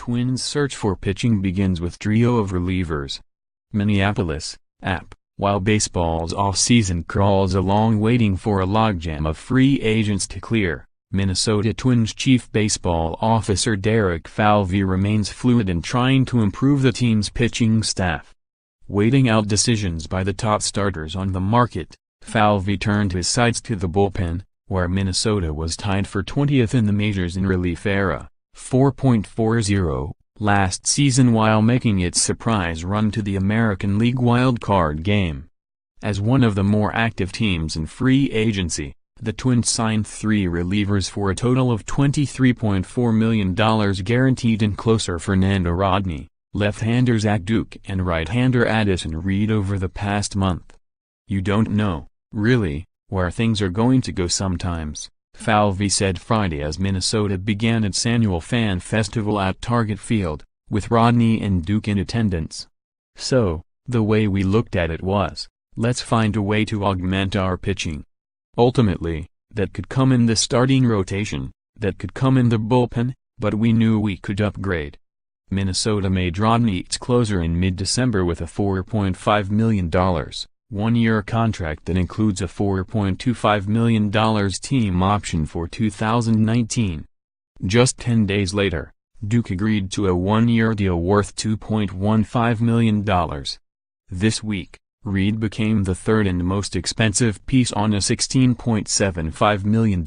Twins' search for pitching begins with trio of relievers. Minneapolis, App. While baseball's offseason crawls along waiting for a logjam of free agents to clear, Minnesota Twins Chief Baseball Officer Derek Falvey remains fluid in trying to improve the team's pitching staff. Waiting out decisions by the top starters on the market, Falvey turned his sights to the bullpen, where Minnesota was tied for 20th in the majors in relief era, 4.40, last season while making its surprise run to the American League wildcard game. As one of the more active teams in free agency, the Twins signed 3 relievers for a total of $23.4 million guaranteed in closer Fernando Rodney, left-hander Zach Duke and right-hander Addison Reed over the past month. "You don't know, really, where things are going to go sometimes," Falvey said Friday as Minnesota began its annual fan festival at Target Field, with Rodney and Duke in attendance. "So, the way we looked at it was, let's find a way to augment our pitching. Ultimately, that could come in the starting rotation, that could come in the bullpen, but we knew we could upgrade." Minnesota made Rodney its closer in mid-December with a $4.5 million, one-year contract that includes a $4.25 million team option for 2019. Just 10 days later, Duke agreed to a one-year deal worth $2.15 million. This week, Reed became the third and most expensive piece on a $16.75 million,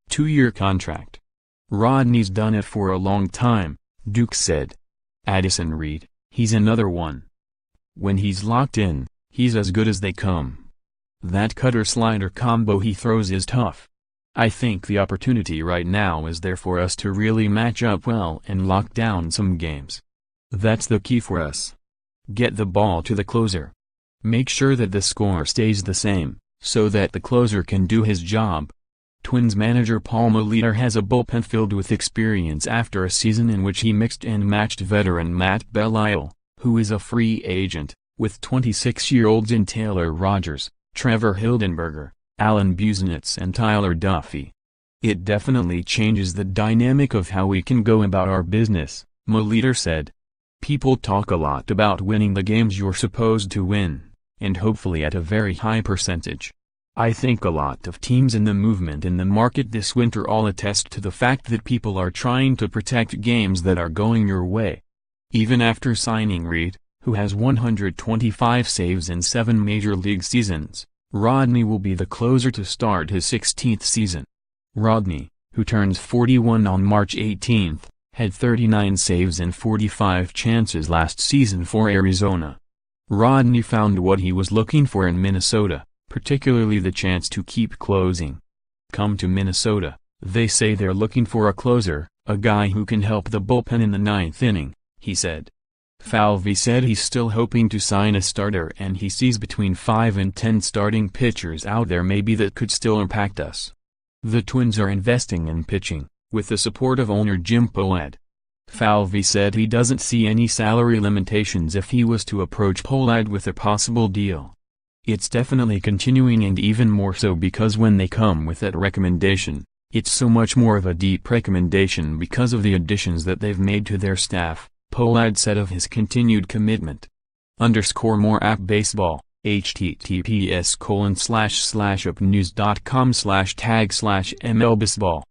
two-year contract. "Rodney's done it for a long time," Duke said. "Addison Reed, he's another one. When he's locked in, he's as good as they come. That cutter-slider combo he throws is tough. I think the opportunity right now is there for us to really match up well and lock down some games. That's the key for us. Get the ball to the closer. Make sure that the score stays the same, so that the closer can do his job." Twins manager Paul Molitor has a bullpen filled with experience after a season in which he mixed and matched veteran Matt Belisle, who is a free agent, with 26-year-olds in Taylor Rogers, Trevor Hildenberger, Alan Busenitz and Tyler Duffy. "It definitely changes the dynamic of how we can go about our business," Molitor said. "People talk a lot about winning the games you're supposed to win, and hopefully at a very high percentage. I think a lot of teams in the movement in the market this winter all attest to the fact that people are trying to protect games that are going your way." Even after signing Reed, who has 125 saves in 7 major league seasons, Rodney will be the closer to start his 16th season. Rodney, who turns 41 on March 18, had 39 saves and 45 chances last season for Arizona. Rodney found what he was looking for in Minnesota, particularly the chance to keep closing. "Come to Minnesota, they say they're looking for a closer, a guy who can help the bullpen in the 9th inning," he said. Falvey said he's still hoping to sign a starter and he sees between 5 and 10 starting pitchers out there maybe that could still impact us. The Twins are investing in pitching, with the support of owner Jim Pohlad. Falvey said he doesn't see any salary limitations if he was to approach Pohlad with a possible deal. "It's definitely continuing and even more so because when they come with that recommendation, it's so much more of a deep recommendation because of the additions that they've made to their staff," Pohlad said of his continued commitment. _more app baseball, https://upnews.com/tag/mlbaseball